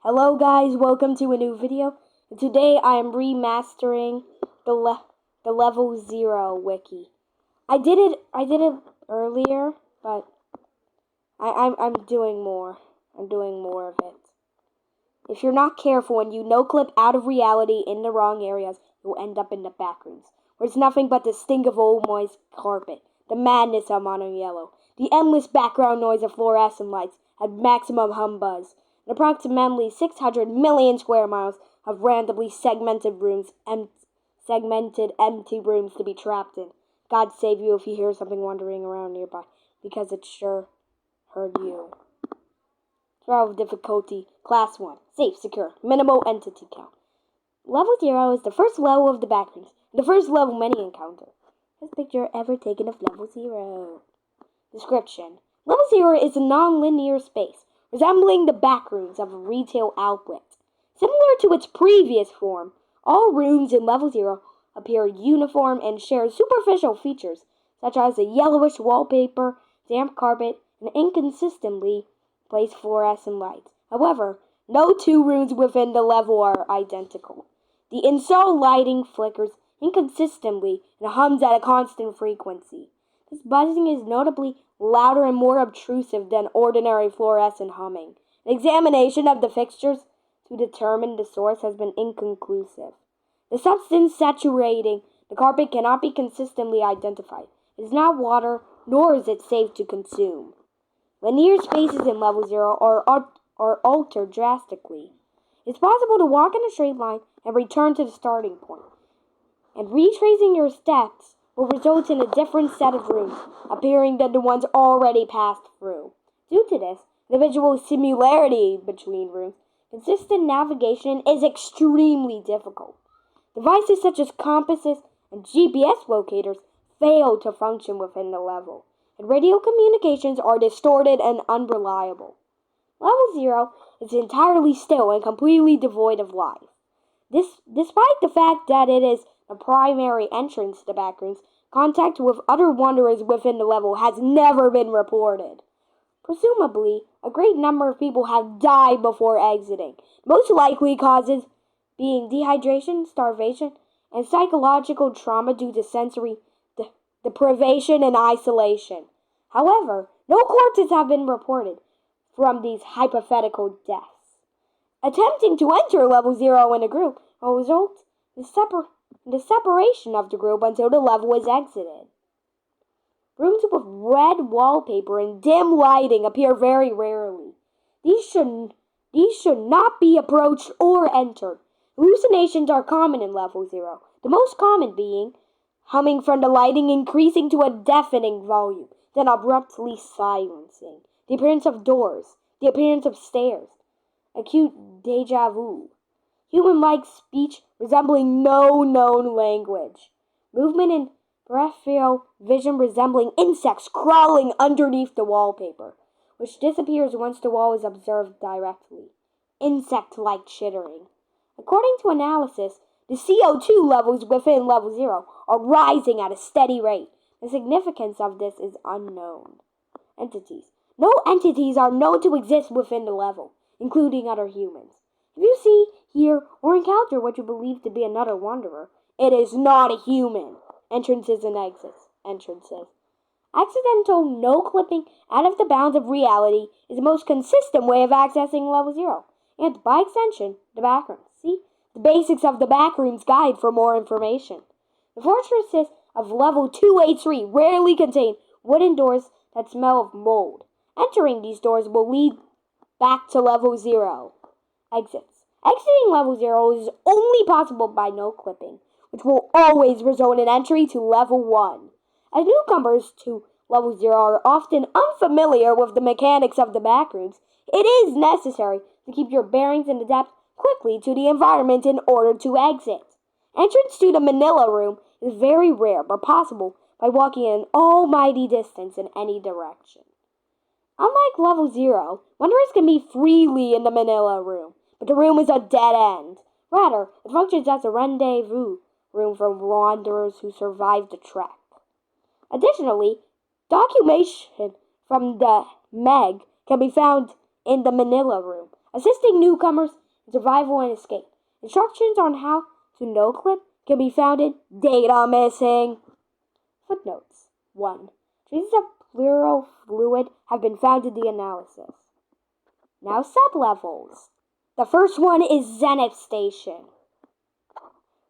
Hello guys, welcome to a new video. And today I am remastering the level 0 wiki. I did it earlier, but I'm doing more. I'm doing more of it. If you're not careful and you no-clip out of reality in the wrong areas, you'll end up in the backrooms, where it's nothing but the stink of old moist carpet, the madness of mono yellow, the endless background noise of fluorescent lights at maximum hum buzz, and approximately 600 million square miles of randomly segmented rooms and segmented empty rooms to be trapped in. God save you if you hear something wandering around nearby, because it sure heard you. Trial of difficulty, class 1, safe, secure, minimal entity count. Level 0 is the first level of the backrooms, the first level many encounter. Best picture ever taken of level 0. Description. Level 0 is a non-linear space, resembling the backrooms of a retail outlet. Similar to its previous form, all rooms in level 0 appear uniform and share superficial features, such as a yellowish wallpaper, damp carpet, and inconsistently placed fluorescent lights. However, no two rooms within the level are identical. The installed lighting flickers inconsistently and hums at a constant frequency. This buzzing is notably louder and more obtrusive than ordinary fluorescent humming. An examination of the fixtures to determine the source has been inconclusive. The substance saturating the carpet cannot be consistently identified. It is not water, nor is it safe to consume. Linear spaces in level 0 are altered drastically. It's possible to walk in a straight line and return to the starting point. And retracing your steps will result in a different set of rooms, appearing than the ones already passed through. Due to this, the visual similarity between rooms, consistent navigation is extremely difficult. Devices such as compasses and GPS locators fail to function within the level, and radio communications are distorted and unreliable. Level 0 is entirely still and completely devoid of life. Despite the fact that it is the primary entrance to the backrooms, contact with other wanderers within the level has never been reported. Presumably, a great number of people have died before exiting, most likely causes being dehydration, starvation, and psychological trauma due to sensory deprivation and isolation. However, no corpses have been reported from these hypothetical deaths. Attempting to enter level 0 in a group will result in the separation of the group until the level is exited. Rooms with red wallpaper and dim lighting appear very rarely. These should not be approached or entered. Hallucinations are common in level 0, the most common being humming from the lighting increasing to a deafening volume, then abruptly silencing, the appearance of doors, the appearance of stairs, acute deja vu, human-like speech resembling no known language, movement and peripheral vision resembling insects crawling underneath the wallpaper, which disappears once the wall is observed directly, insect-like chittering. According to analysis, the CO2 levels within level 0 are rising at a steady rate. The significance of this is unknown. Entities. No entities are known to exist within the level, including other humans. If you see, hear, or encounter what you believe to be another wanderer, it is not a human. Entrances and exits. Entrances. Accidental no-clipping out of the bounds of reality is the most consistent way of accessing level 0, and by extension, the backrooms. See the basics of the backrooms guide for more information. The fortresses of level 283 rarely contain wooden doors that smell of mold. Entering these doors will lead back to level 0. Exits. Exiting level 0 is only possible by no-clipping, which will always result in entry to level 1. As newcomers to level 0 are often unfamiliar with the mechanics of the backrooms, it is necessary to keep your bearings and adapt quickly to the environment in order to exit. Entrance to the Manila room is very rare but possible by walking an almighty distance in any direction. Unlike level 0, wanderers can be freely in the Manila room, but the room is a dead end. Rather, it functions as a rendezvous room for wanderers who survived the trek. Additionally, documentation from the Meg can be found in the Manila room, assisting newcomers in survival and escape. Instructions on how to no-clip can be found in Data Missing. Footnotes. 1. Traces of pleural fluid have been found in the analysis. Now sublevels. The first one is Zenith Station.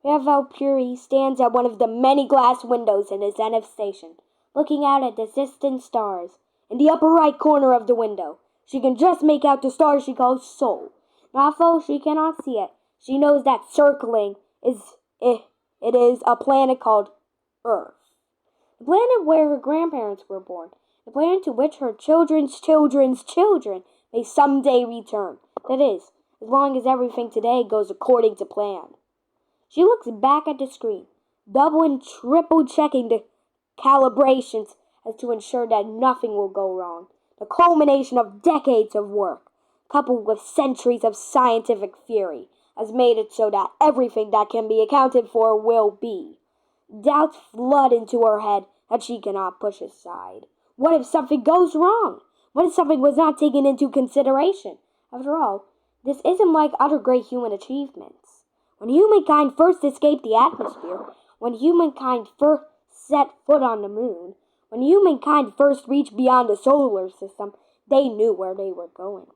Valkyrie stands at one of the many glass windows in the Zenith Station, looking out at the distant stars. In the upper right corner of the window, she can just make out the star she calls Sol. Although she cannot see it, she knows that circling it is a planet called Earth. The planet where her grandparents were born. The planet to which her children's children's children may someday return. That is, as long as everything today goes according to plan. She looks back at the screen, double and triple checking the calibrations as to ensure that nothing will go wrong. The culmination of decades of work, coupled with centuries of scientific theory, has made it so that everything that can be accounted for will be. Doubts flood into her head that she cannot push aside. What if something goes wrong? What if something was not taken into consideration? After all, this isn't like other great human achievements. When humankind first escaped the atmosphere, when humankind first set foot on the moon, when humankind first reached beyond the solar system, they knew where they were going.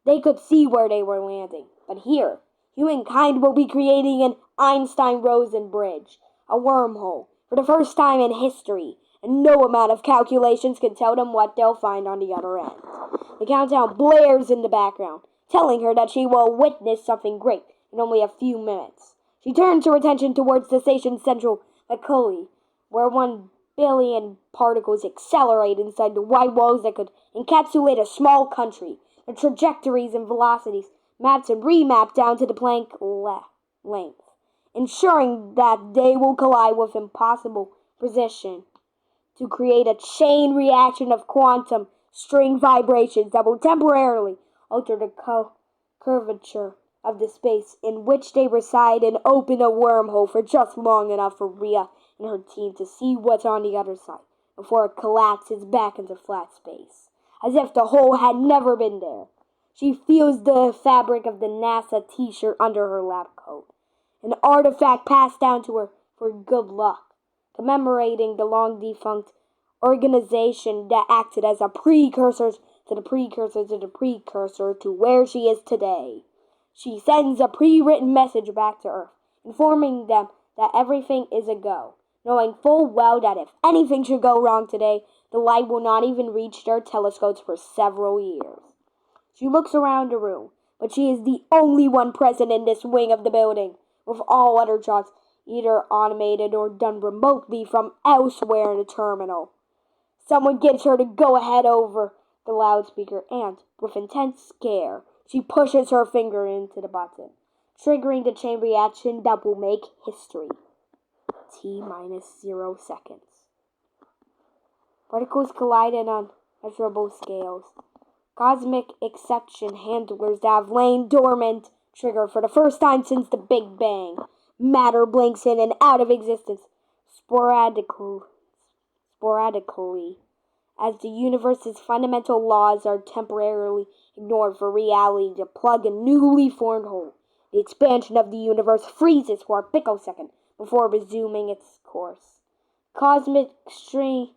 They could see where they were landing. But here, humankind will be creating an Einstein-Rosen bridge, a wormhole, for the first time in history, and no amount of calculations can tell them what they'll find on the other end. The countdown blares in the background, telling her that she will witness something great in only a few minutes. She turns her attention towards the station's central vacuole, where 1 billion particles accelerate inside the wide walls that could encapsulate a small country. The trajectories and velocities mapped and remapped down to the Planck length, ensuring that they will collide with impossible precision to create a chain reaction of quantum string vibrations that will temporarily alter the curvature of the space in which they reside and open a wormhole for just long enough for Rhea and her team to see what's on the other side before it collapses back into flat space, as if the hole had never been there. She feels the fabric of the NASA t-shirt under her lab coat, an artifact passed down to her for good luck, commemorating the long-defunct organization that acted as a precursor to the precursor to the precursor to where she is today. She sends a pre-written message back to Earth, informing them that everything is a go, knowing full well that if anything should go wrong today, the light will not even reach their telescopes for several years. She looks around the room, but she is the only one present in this wing of the building, with all other jobs either automated or done remotely from elsewhere in the terminal. Someone gives her the go-ahead over the loudspeaker and, with intense scare, she pushes her finger into the button, triggering the chain reaction that will make history. T-0 seconds. Particles collide in unmeasurable scales. Cosmic exception handlers that have lain dormant trigger for the first time since the Big Bang. Matter blinks in and out of existence sporadically, as the universe's fundamental laws are temporarily ignored for reality to plug a newly formed hole. The expansion of the universe freezes for a picosecond before resuming its course. Cosmic strings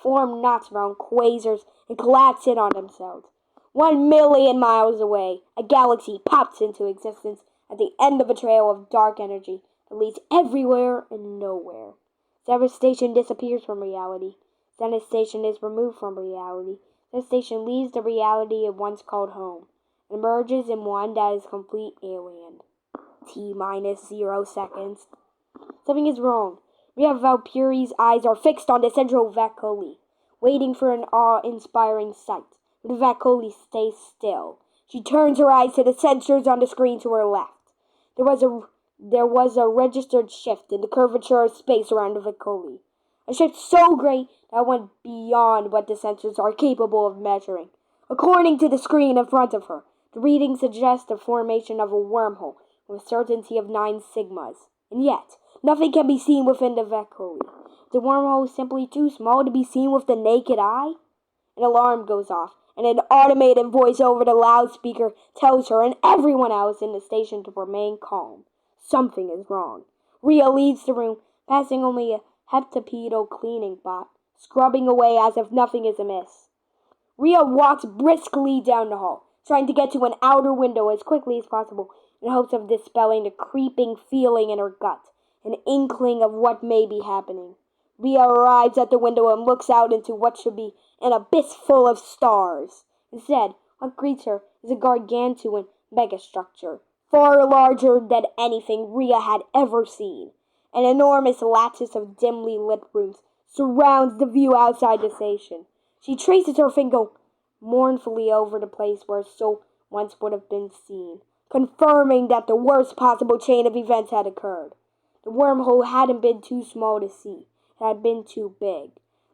form knots around quasars and collapse in on themselves. 1 million miles away, a galaxy pops into existence at the end of a trail of dark energy that leads everywhere and nowhere. Zenith Station disappears from reality. Zenith Station is removed from reality. Zenith Station leaves the reality it once called home and emerges in one that is complete alien. T-0 seconds. Something is wrong. Rhea Valpyri's eyes are fixed on the central vacuole, waiting for an awe-inspiring sight. The vacuole stays still. She turns her eyes to the sensors on the screen to her left. There was a registered shift in the curvature of space around the vacuole. A shift so great that went beyond what the sensors are capable of measuring. According to the screen in front of her, the readings suggest the formation of a wormhole with a certainty of 9 sigmas. And yet, nothing can be seen within the vacuole. The wormhole is simply too small to be seen with the naked eye. An alarm goes off, and an automated voice over the loudspeaker tells her and everyone else in the station to remain calm. Something is wrong. Rhea leaves the room, passing only a heptapedal cleaning bot, scrubbing away as if nothing is amiss. Rhea walks briskly down the hall, trying to get to an outer window as quickly as possible in hopes of dispelling the creeping feeling in her gut, an inkling of what may be happening. Rhea arrives at the window and looks out into what should be an abyss full of stars. Instead, what greets her is a gargantuan megastructure, far larger than anything Rhea had ever seen. An enormous lattice of dimly lit rooms surrounds the view outside the station. She traces her finger mournfully over the place where so once would have been seen, confirming that the worst possible chain of events had occurred. The wormhole hadn't been too small to see. It had been too big,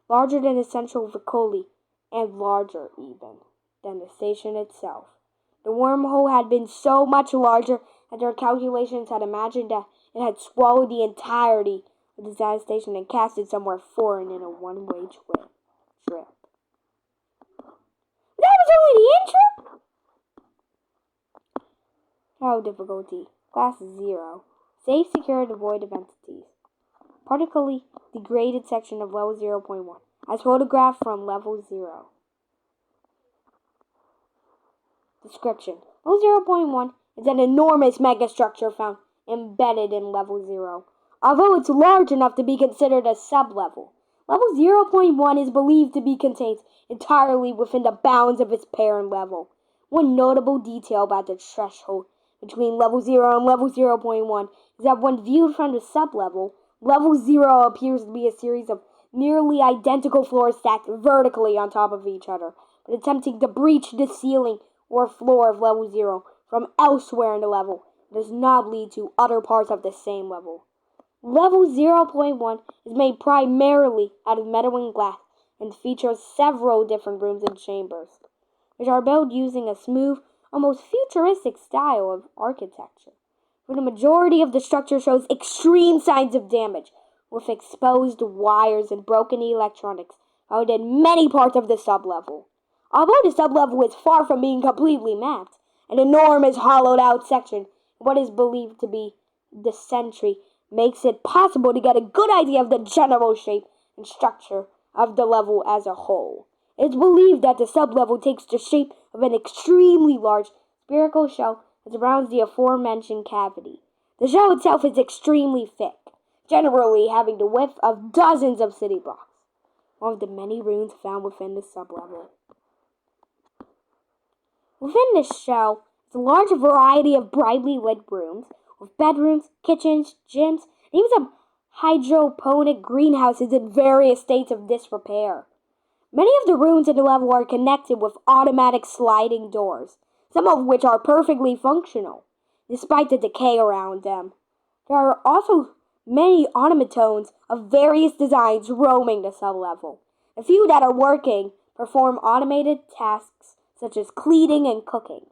larger than the central Vicoli, and larger even than the station itself. The wormhole had been so much larger that their calculations had imagined that it had swallowed the entirety of the Zion station and cast it somewhere foreign in a one-way trip. That was only the intro? Trial difficulty. Class 0. Safe, secure, devoid of entities. Particularly degraded section of level 0.1, as photographed from level 0. Description. Level 0.1 is an enormous megastructure found embedded in level 0, although it's large enough to be considered a sub-level. Level 0.1 is believed to be contained entirely within the bounds of its parent level. One notable detail about the threshold between level 0 and level 0.1 is that when viewed from the sub-level, level 0 appears to be a series of nearly identical floors stacked vertically on top of each other, but attempting to breach the ceiling or floor of level 0 from elsewhere in the level does not lead to other parts of the same level. Level 0.1 is made primarily out of metal and glass and features several different rooms and chambers, which are built using a smooth, almost futuristic style of architecture. For the majority of the structure shows extreme signs of damage, with exposed wires and broken electronics found in many parts of the sublevel. Although the sublevel is far from being completely mapped, an enormous hollowed-out section in what is believed to be the sentry makes it possible to get a good idea of the general shape and structure of the level as a whole. It's believed that the sublevel takes the shape of an extremely large spherical shell that surrounds the aforementioned cavity. The shell itself is extremely thick, generally having the width of dozens of city blocks, one of the many rooms found within the sublevel. Within this shell is a large variety of brightly lit rooms, with bedrooms, kitchens, gyms, and even some hydroponic greenhouses in various states of disrepair. Many of the rooms in the level are connected with automatic sliding doors, some of which are perfectly functional, despite the decay around them. There are also many automatones of various designs roaming the sublevel. A few that are working perform automated tasks such as cleaning and cooking.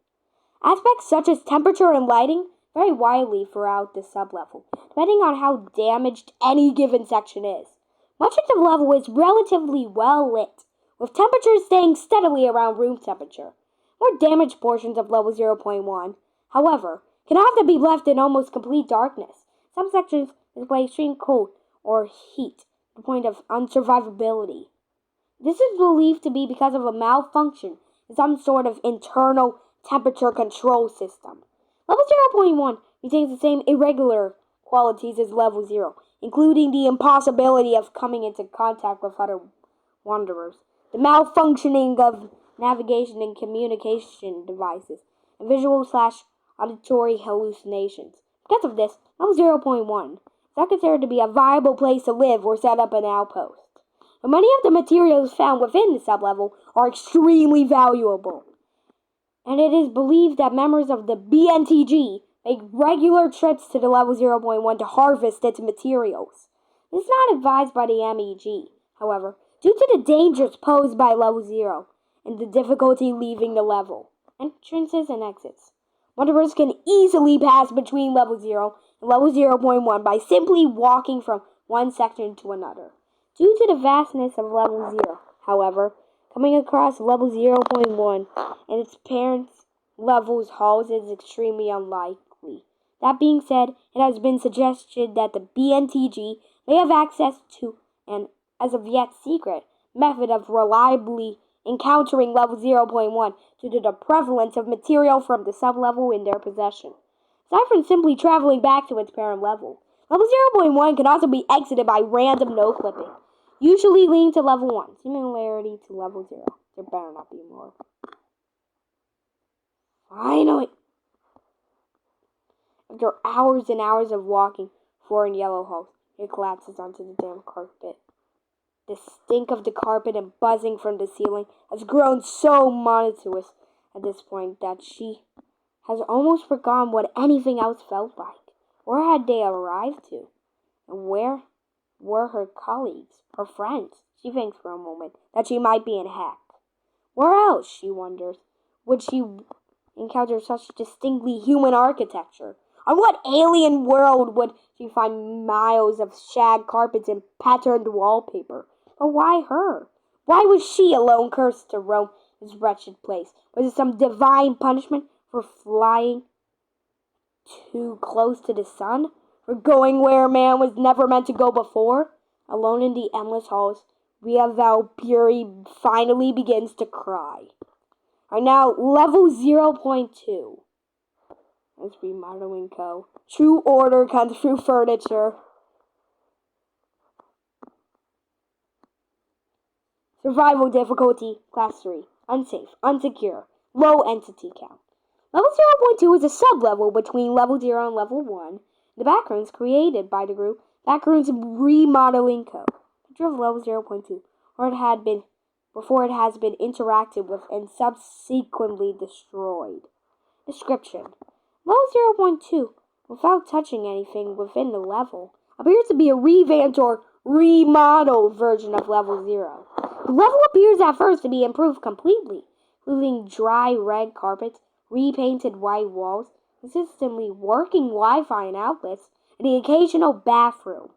Aspects such as temperature and lighting vary widely throughout the sublevel, depending on how damaged any given section is. Much of the level is relatively well lit, with temperatures staying steadily around room temperature. More damaged portions of level 0.1, however, can often be left in almost complete darkness. Some sections display extreme cold or heat to the point of unsurvivability. This is believed to be because of a malfunction in some sort of internal temperature control system. Level 0.1 retains the same irregular qualities as level 0, including the impossibility of coming into contact with other wanderers, the malfunctioning of navigation and communication devices, and visual/auditory hallucinations. Because of this, level 0.1 is not considered to be a viable place to live or set up an outpost. But many of the materials found within the sublevel are extremely valuable, and it is believed that members of the BNTG make regular trips to the level 0.1 to harvest its materials. This is not advised by the MEG, however, due to the dangers posed by level 0 and the difficulty leaving the level. Entrances and exits. Wanderers can easily pass between level 0 and level 0.1 by simply walking from one section to another. Due to the vastness of level 0, however, Coming across level 0.1 and its parents' levels halls is extremely unlikely. That being said, it has been suggested that the BNTG may have access to an, as of yet secret, method of reliably encountering level 0.1 due to the prevalence of material from the sublevel in their possession. Aside from simply traveling back to its parent level, level 0.1 can also be exited by random no-clipping, usually leading to level 1. Similarity to level 0. There better not be more. Finally! After hours and hours of walking, four in yellow halls, it collapses onto the damn carpet. The stink of the carpet and buzzing from the ceiling has grown so monotonous at this point that she has almost forgotten what anything else felt like. Where had they arrived to? And where were her colleagues, her friends? She thinks for a moment that she might be in heck. Where else, she wonders, would she encounter such distinctly human architecture? On what alien world would she find miles of shag carpets and patterned wallpaper? But why her? Why was she alone cursed to roam this wretched place? Was it some divine punishment for flying too close to the sun? For going where man was never meant to go before? Alone in the endless halls, Ria Valpuri finally begins to cry. Right now, level 0.2. That's Remodeling Co. True order comes through furniture. Survival difficulty, class 3. Unsafe, unsecure, low entity count. Level 0.2 is a sub-level between level 0 and level 1. The backrooms created by the group Backrooms Remodeling Co. Picture of level 0.2, or it had been before it has been interacted with and subsequently destroyed. Description. Level 0.2, without touching anything within the level, appears to be a revamped or remodeled version of level 0. The level appears at first to be improved completely, including dry red carpets, repainted white walls, consistently working Wi-Fi and outlets, and the occasional bathroom.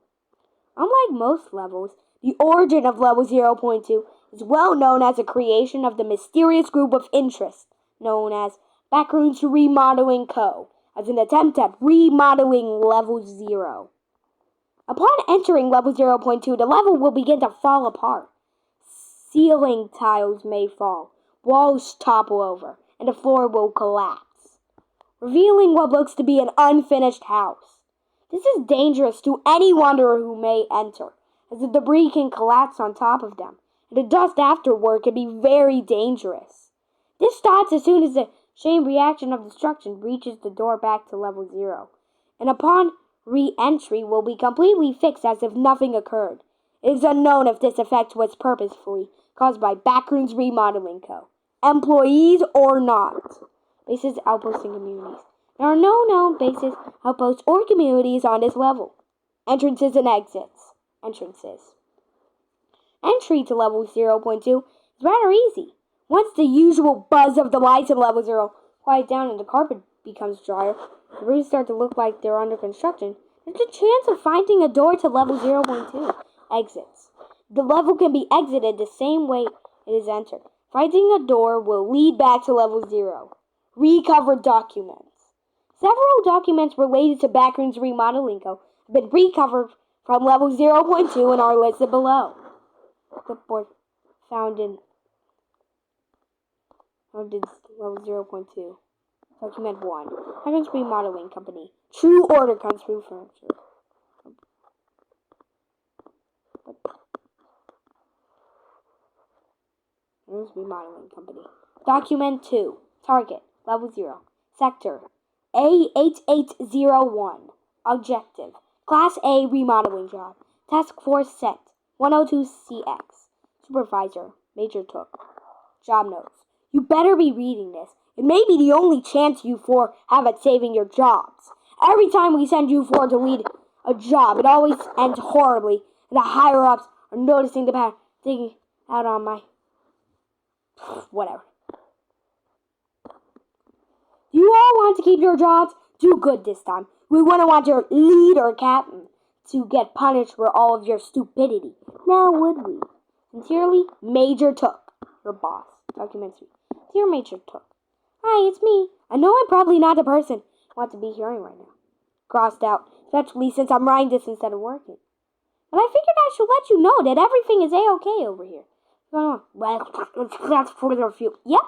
Unlike most levels, the origin of level 0.2 is well known as a creation of the mysterious group of interest known as Backrooms Remodeling Co., as an attempt at remodeling level 0. Upon entering level 0.2, the level will begin to fall apart. Ceiling tiles may fall, walls topple over, and the floor will collapse, revealing what looks to be an unfinished house. This is dangerous to any wanderer who may enter, as the debris can collapse on top of them, and the dust afterward can be very dangerous. This stops as soon as the chain reaction of destruction reaches the door back to level 0, and upon re-entry will be completely fixed as if nothing occurred. It is unknown if this effect was purposefully caused by Backrooms Remodeling Co., employees or not. Bases, outposts, and communities. There are no known bases, outposts, or communities on this level. Entrances and exits. Entrances. Entry to level 0.2 is rather easy. Once the usual buzz of the lights in level 0 quiet down and the carpet becomes drier, the rooms start to look like they're under construction, there's a chance of finding a door to level 0.2. Exits. The level can be exited the same way it is entered. Finding a door will lead back to level 0. Recovered documents. Several documents related to Backrooms Remodeling Co. have been recovered from level 0.2 and are listed below. Clipboard found in level 0.2. Document 1. Backrooms Remodeling Company. True order comes through furniture. Remodeling Company. Document 2. Target. Level 0. Sector. A8801. Objective. Class A remodeling job. Task Force Set. 102CX. Supervisor. Major Took. Job notes. You better be reading this. It may be the only chance you four have at saving your jobs. Every time we send you four to lead a job, it always ends horribly, and the higher-ups are noticing the pattern, taking out on my... whatever. You all want to keep your jobs? Do good this time. We wouldn't want your leader captain to get punished for all of your stupidity. Now would we? Sincerely, Major Took. your boss. Documentary. Dear Major Took. Hi, it's me. I know I'm probably not the person you want to be hearing right now. Crossed out, especially since I'm writing this instead of working. But I figured I should let you know that everything is A-okay over here. Well, that's for the few. Yep,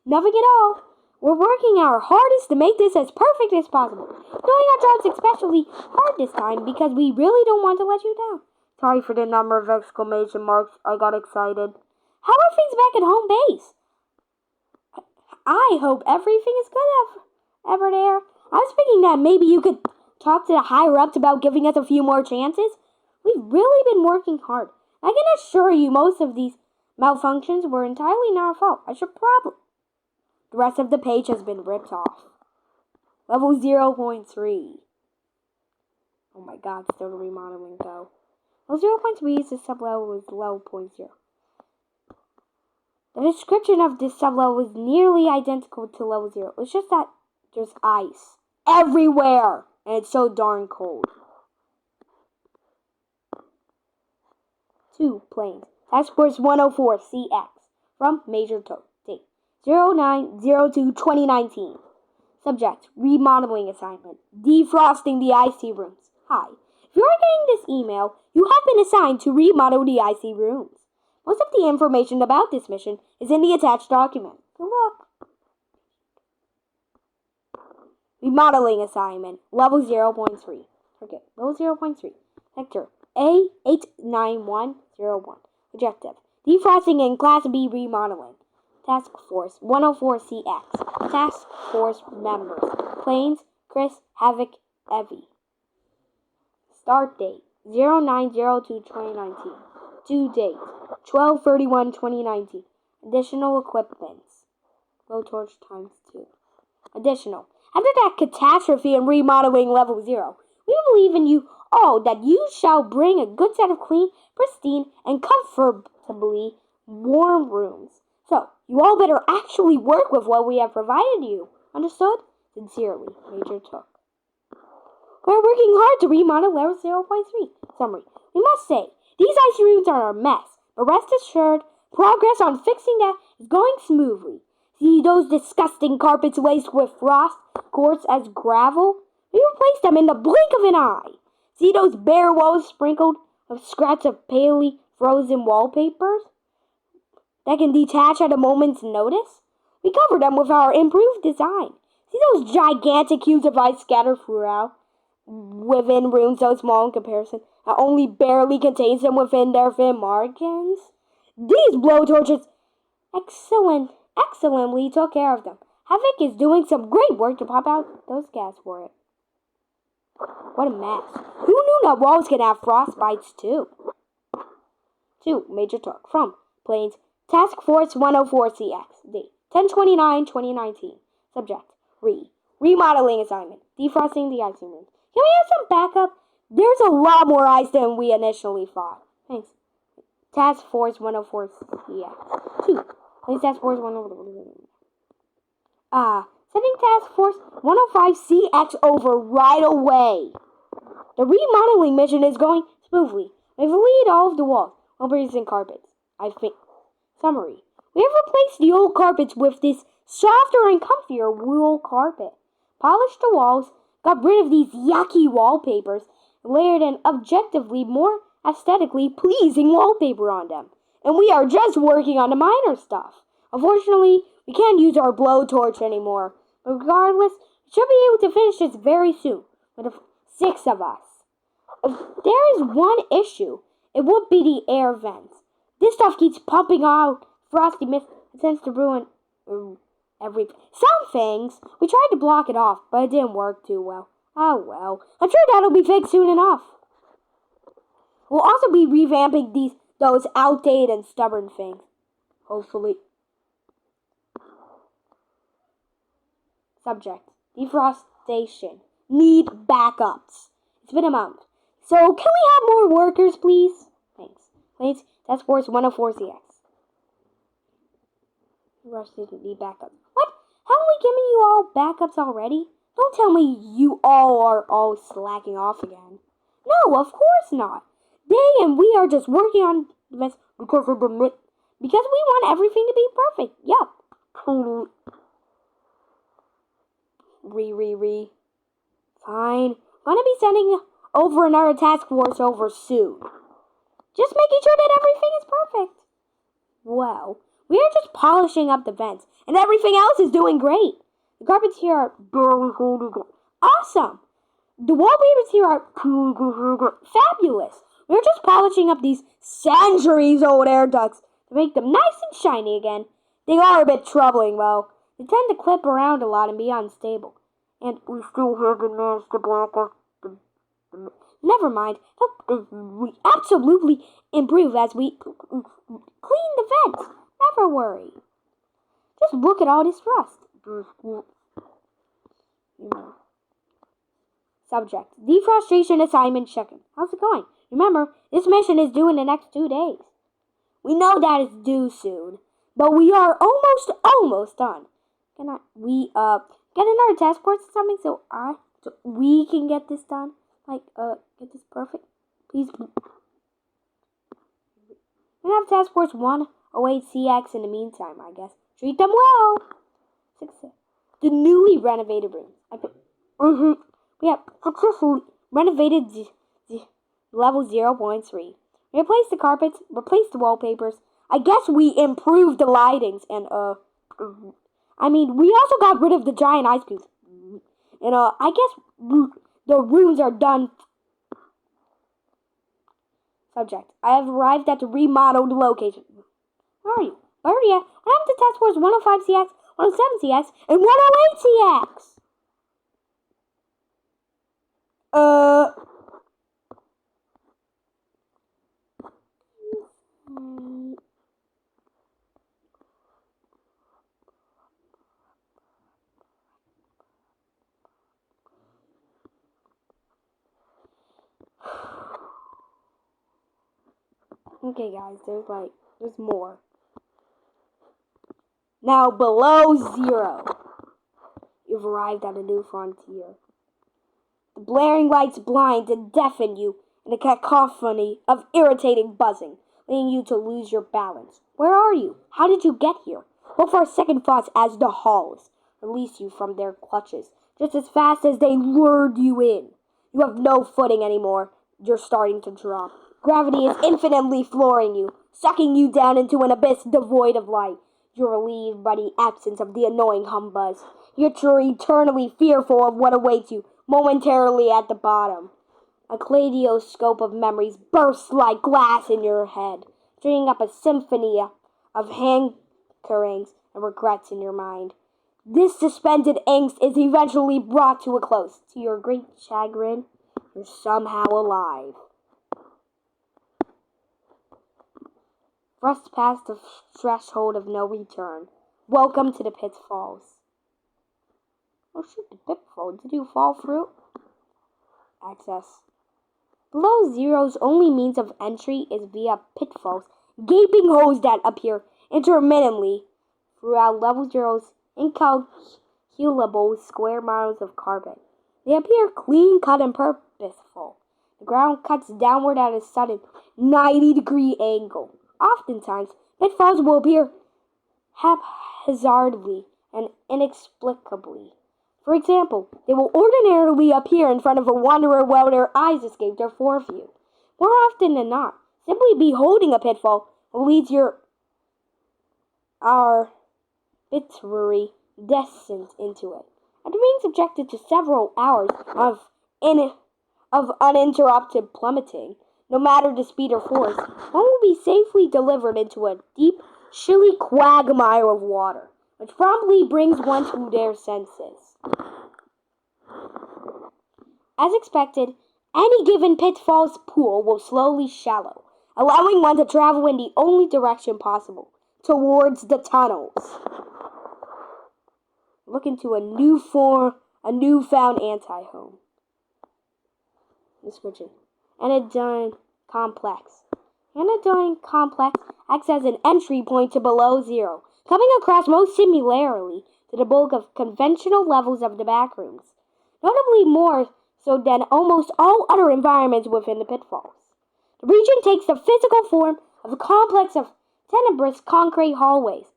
nothing at all. We're working our hardest to make this as perfect as possible. Doing our jobs especially hard this time because we really don't want to let you down. Sorry for the number of exclamation marks. I got excited. How are things back at home base? I hope everything is good ever there. I was thinking that maybe you could talk to the higher-ups about giving us a few more chances. We've really been working hard. I can assure you most of these malfunctions were entirely not our fault. I should probably... The rest of the page has been ripped off. Level 0.3. Oh my god, still the remodeling though. Level 0.3 is the sublevel with level 0.0. The description of this sublevel is nearly identical to level 0. It's just that there's ice everywhere, and it's so darn cold. 2 planes. Task Force 104 CX from Major Toad. Date 09/02/2019. Subject: remodeling assignment. Defrosting the IC rooms. Hi. If you're getting this email, you have been assigned to remodel the IC rooms. Most of the information about this mission is in the attached document. Good luck. Remodeling assignment. Level 0.3. Okay, level 0.3. Sector A89101. Objective: defrosting in Class B remodeling. Task Force 104 CX. Task Force members: Planes, Chris, Havoc, Evie. Start date 09/02/2019. Due date 12/31/2019. Additional equipments. Blowtorch ×2. Additional. After that catastrophe in remodeling level 0, we believe in you all that you shall bring a good set of clean, pristine, and comfortably warm rooms. So, you all better actually work with what we have provided you. Understood? Sincerely, Major Took. We're working hard to remodel level 0.3. Summary. We must say, these ice rooms are a mess, but rest assured, progress on fixing that is going smoothly. See those disgusting carpets laced with frost, coarse as gravel? We replaced them in the blink of an eye. See those bare walls sprinkled with scraps of palely frozen wallpapers that can detach at a moment's notice? We covered them with our improved design. See those gigantic cubes of ice scattered throughout, within rooms so small in comparison that only barely contains them within their thin margins? These blowtorches excellently took care of them. Havoc is doing some great work to pop out those gas for it. What a mess. Who knew that walls can have frostbites too? 2. Major Took from Planes. Task Force 104 CX. Date 10/29/2019. Subject: remodeling assignment. Defrosting the icing rooms. Can we have some backup? There's a lot more ice than we initially thought. Thanks. Task Force 104 CX. 2. Planes Task Force 104. Sending Task Force 105 CX over right away. The remodeling mission is going smoothly. We've laid all of the walls, wallpapers, and carpets. I think. Summary. We have replaced the old carpets with this softer and comfier wool carpet. Polished the walls, got rid of these yucky wallpapers, and layered an objectively more aesthetically pleasing wallpaper on them. And we are just working on the minor stuff. Unfortunately, we can't use our blowtorch anymore. But regardless, we should be able to finish this very soon, with the 6 of us. If there is one issue, it would be the air vents. This stuff keeps pumping out frosty mist and tends to ruin everything. Some things, we tried to block it off, but it didn't work too well. Oh well, I'm sure that'll be fixed soon enough. We'll also be revamping those outdated and stubborn things. Hopefully. Subject: defrostation. Need backups. It's been a month. So, can we have more workers, please? Thanks. Planes Task Force 104 CX. Rush didn't need backups. What? Haven't we given you all backups already? Don't tell me you all are all slacking off again. No, of course not. They and we are just working on this because of the Because we want everything to be perfect. Yup. Totally. Fine. Gonna be sending over another task force over soon. Just making sure that everything is perfect. Well, we are just polishing up the vents, and everything else is doing great. The carpets here are barely holding. Awesome. The wallpapers here are fabulous. We're just polishing up these centuries-old air ducts to make them nice and shiny again. They are a bit troubling, though. They tend to clip around a lot and be unstable. And we still haven't managed to block off the... Never mind. We absolutely improve as we clean the vents. Never worry. Just look at all this rust. Subject. Defrostation assignment checking. How's it going? Remember, this mission is due in the next 2 days. We know that it's due soon, but we are almost done. Can we get another task force or something so we can get this done? Like, get this perfect? Please. We have task force 108CX in the meantime, I guess. Treat them well. 6. The newly renovated rooms. We have successfully renovated the level 0.3. We replaced the carpets, replaced the wallpapers. I guess we improved the lightings and, we also got rid of the giant ice cubes. And, I guess the rooms are done. Subject. I have arrived at the remodeled location. Where are you? Where are you? What happened to task force 105CX, 107CX, and 108CX? Okay, guys, there's more. Now, below 0, you've arrived at a new frontier. The blaring lights blind and deafen you in a cacophony of irritating buzzing, leading you to lose your balance. Where are you? How did you get here? Look for second thoughts as the halls release you from their clutches, just as fast as they lured you in. You have no footing anymore. You're starting to drop. Gravity is infinitely flooring you, sucking you down into an abyss devoid of light. You're relieved by the absence of the annoying humbuzz. You're eternally fearful of what awaits you momentarily at the bottom. A kaleidoscope of memories bursts like glass in your head, stringing up a symphony of hankerings and regrets in your mind. This suspended angst is eventually brought to a close. To your great chagrin, you're somehow alive. Thrust past the threshold of no return. Welcome to the pitfalls. Oh shoot, the pitfall. Did you fall through? Access. Below 0's only means of entry is via pitfalls, gaping holes that appear intermittently throughout level 0's incalculable square miles of carpet. They appear clean-cut and purposeful. The ground cuts downward at a sudden 90-degree angle. Oftentimes, pitfalls will appear haphazardly and inexplicably. For example, they will ordinarily appear in front of a wanderer while their eyes escape their foreview. More often than not, simply beholding a pitfall will lead your arbitrary descent into it. After being subjected to several hours of uninterrupted plummeting, no matter the speed or force, one will be safely delivered into a deep, chilly quagmire of water, which promptly brings one to their senses. As expected, any given pitfall's pool will slowly shallow, allowing one to travel in the only direction possible, towards the tunnels. Look into a newfound anti-home. Description. Anodyne complex. Anodyne complex acts as an entry point to below 0, coming across most similarly to the bulk of conventional levels of the backrooms, notably more so than almost all other environments within the pitfalls. The region takes the physical form of a complex of tenebrous concrete hallways,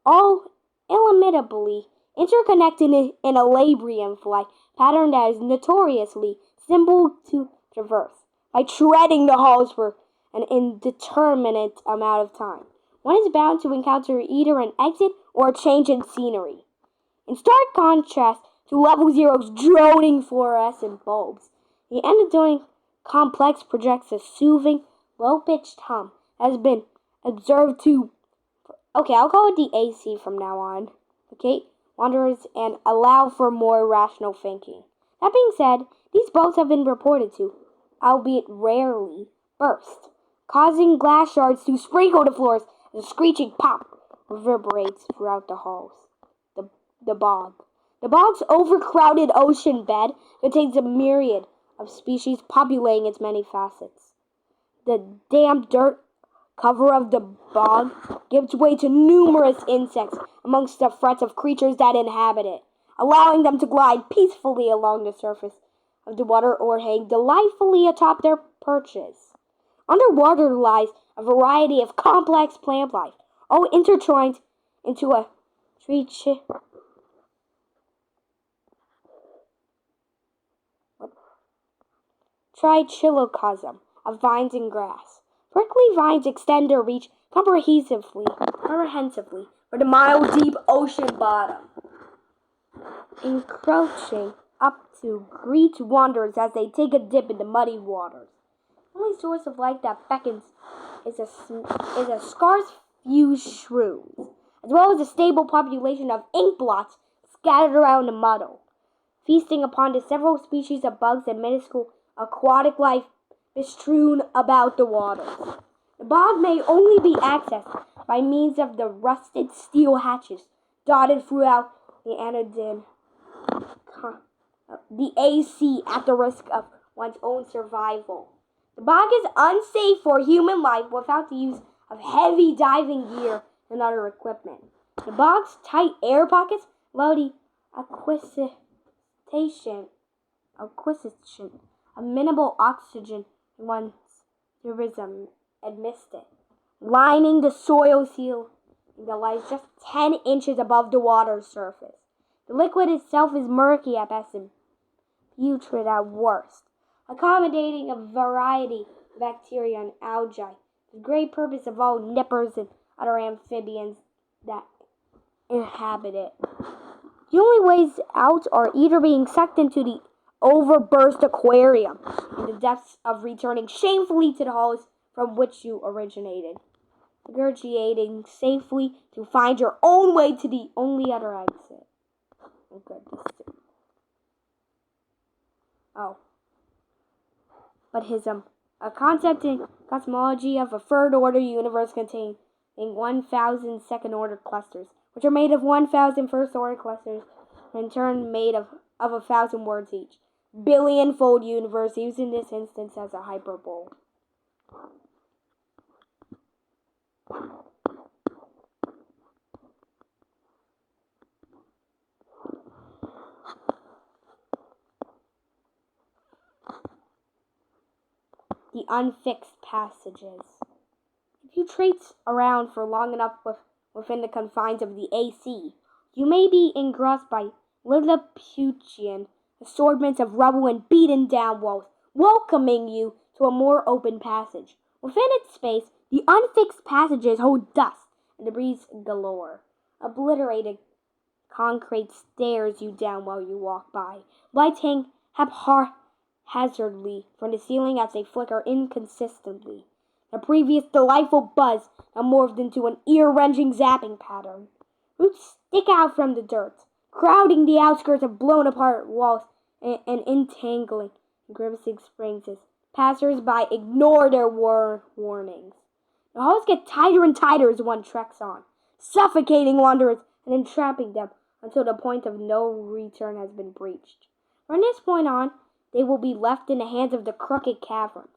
all illimitably interconnected in a labyrinth-like pattern that is notoriously simple to traverse. By treading the halls for an indeterminate amount of time, one is bound to encounter either an exit or a change in scenery. In stark contrast to Level Zero's droning fluorescent bulbs, the anodine complex projects a soothing, low-pitched hum that has been observed to... Okay, I'll call it the AC from now on. Okay, wanderers, and allow for more rational thinking. That being said, these bulbs have been reported to, albeit rarely, burst, causing glass shards to sprinkle the floors as a screeching pop reverberates throughout the halls. The bog. The bog's overcrowded ocean bed contains a myriad of species populating its many facets. The damp dirt cover of the bog gives way to numerous insects amongst the frets of creatures that inhabit it, allowing them to glide peacefully along the surface of the water or hang delightfully atop their perches. Underwater lies a variety of complex plant life, all intertwined into a trichilocosm of vines and grass. Prickly vines extend their reach comprehensively for the mile-deep ocean bottom, encroaching up to greet wanderers as they take a dip in the muddy waters. The only source of life that beckons is a scarce few shrews, as well as a stable population of ink blots scattered around the muddle, feasting upon the several species of bugs and minuscule aquatic life bestrewn about the waters. The bog may only be accessed by means of the rusted steel hatches dotted throughout the anodine, the AC at the risk of one's own survival. The bog is unsafe for human life without the use of heavy diving gear and other equipment. The bog's tight air pockets allow the acquisition of minimal oxygen once there is amidst it, lining the soil seal that lies just 10 inches above the water's surface. The liquid itself is murky at best and putrid at worst, accommodating a variety of bacteria and algae, the great purpose of all nippers and other amphibians that inhabit it. The only ways out are either being sucked into the overburst aquarium in the depths of returning shamefully to the halls from which you originated, regurgitating safely to find your own way to the only other exit. Oh, goodness. Oh. But his a concept in cosmology of a third-order universe containing 1,000 second-order clusters, which are made of 1,000 first-order clusters, in turn made of 1,000 words each. Billion-fold universe, used in this instance as a hyperbole. The unfixed passages. If you traipse around for long enough within the confines of the AC, you may be engrossed by Lilliputian assortments of rubble and beaten down walls, welcoming you to a more open passage. Within its space, the unfixed passages hold dust and debris galore. Obliterated concrete stares you down while you walk by. Lights hang haphazardly from the ceiling as they flicker inconsistently. The previous delightful buzz now morphed into an ear-wrenching zapping pattern. Roots stick out from the dirt, crowding the outskirts of blown-apart walls and entangling grimacing springs as passers-by ignore their warnings. The halls get tighter and tighter as one treks on, suffocating wanderers and entrapping them until the point of no return has been breached. From this point on, they will be left in the hands of the crooked caverns.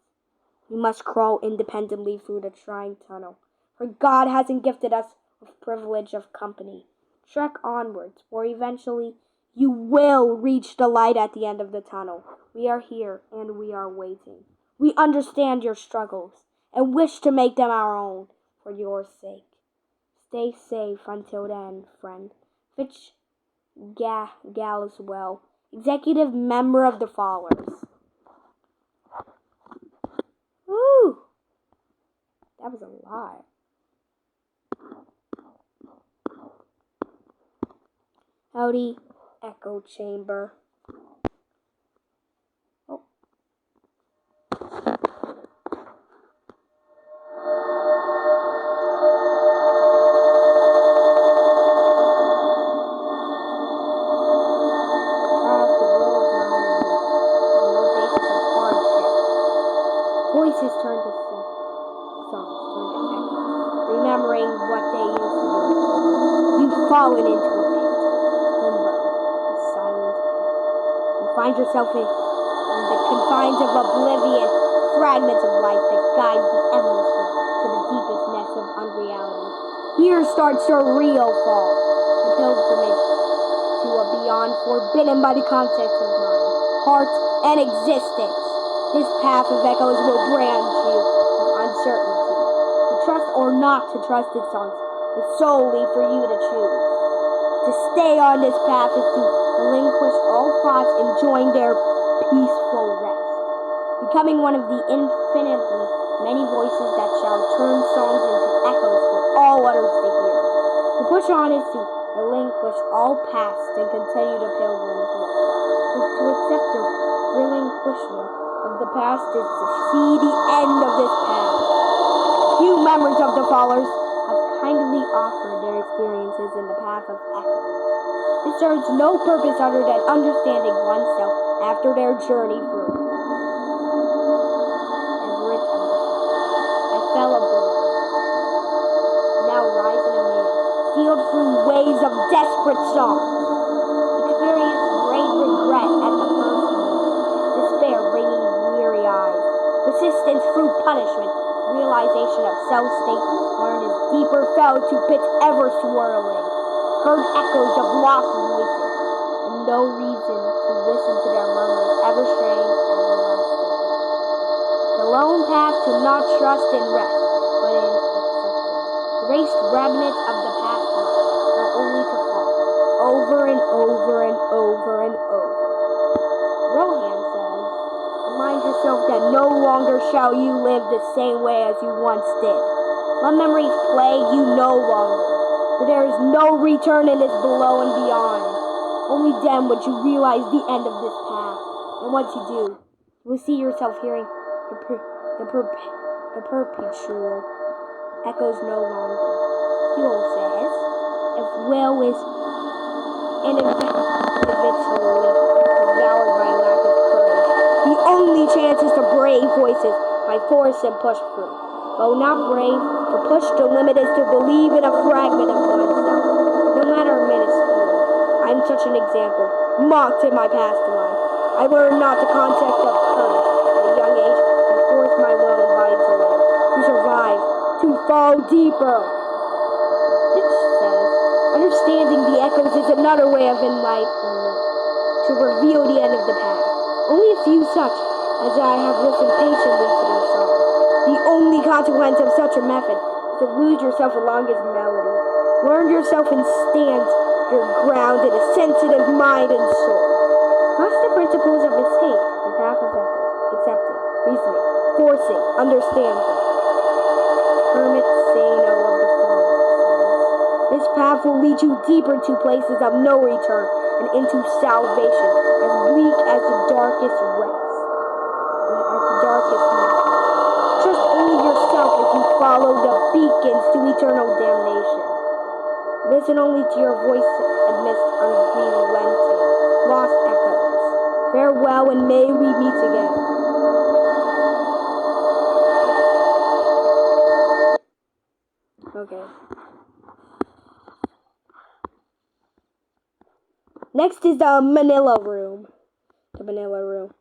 You must crawl independently through the trying tunnel, for God hasn't gifted us with privilege of company. Trek onwards, for eventually you will reach the light at the end of the tunnel. We are here, and we are waiting. We understand your struggles, and wish to make them our own. for your sake. Stay safe until then, friend. Fitch Gallaswell, executive member of the Fallers. Woo! That was a lot. Howdy, Echo Chamber. Oh. Voices turn to songs, turn to echoes, remembering what they used to be. You've fallen into a pit, limbo, a silent head. You find yourself in the confines of oblivion, fragments of life that guide you endlessly to the deepest nest of unreality. Here starts your real fall, a pilgrimage to a beyond forbidden by the concepts of mind, heart, and existence. This path of echoes will brand you with uncertainty. To trust or not to trust its songs is solely for you to choose. To stay on this path is to relinquish all thoughts and join their peaceful rest, becoming one of the infinitely many voices that shall turn songs into echoes for all others to hear. To push on is to relinquish all past and continue the pilgrim's way. To accept the relinquishment of the past is to see the end of this path. Few members of the Fallers have kindly offered their experiences in the path of echoes. It serves no purpose other than understanding oneself after their journey through it. Everett of the Fall. I fell a boy, now rise in a man, sealed through waves of desperate song. Experience great regret at the first moment, despair bringing weary eyes, persistence through punishment, realization of self-state, learned as deeper fell to pits ever swirling, heard echoes of lost voices, and no reason to listen to their murmurs, ever straying, everlasting. The lone path to not trust in rest, but in acceptance, graced remnants of the past life, not only to fall, over and over and over and over. Rohan says, remind yourself that no longer shall you live the same way as you once did. Let memories plague you no longer, for there is no return in this below and beyond. Only then would you realize the end of this path, and once you do, you will see yourself hearing the perpetual echoes no longer. Huel says, if will is individually devoured by lack of courage, the only chance is to brave voices by force and push through. Though not brave, to push the limit is to believe in a fragment of oneself, no matter minuscule. I am such an example, mocked in my past life. I learned not the concept of courage at a young age and forced my will and body to live, to survive, to fall deeper. Fitch says, understanding the echoes is another way of enlightenment, to reveal the end of the path. Only a few such as I have listened patiently to their songs. The only consequence of such a method is to lose yourself along its melody. Learn yourself and stand your ground in a sensitive mind and soul. Trust the principles of escape, the path of echoes, accepting, reasoning, forcing, understanding. Hermit Sano of the Fallers says, this path will lead you deeper to places of no return and into salvation, as bleak as the darkest rest, as the darkest night. Trust only yourself as you follow the beacons to eternal damnation. Listen only to your voice amidst unrelenting, lost echoes. Farewell, and may we meet again. Okay. Next is the Manila Room. The Manila Room.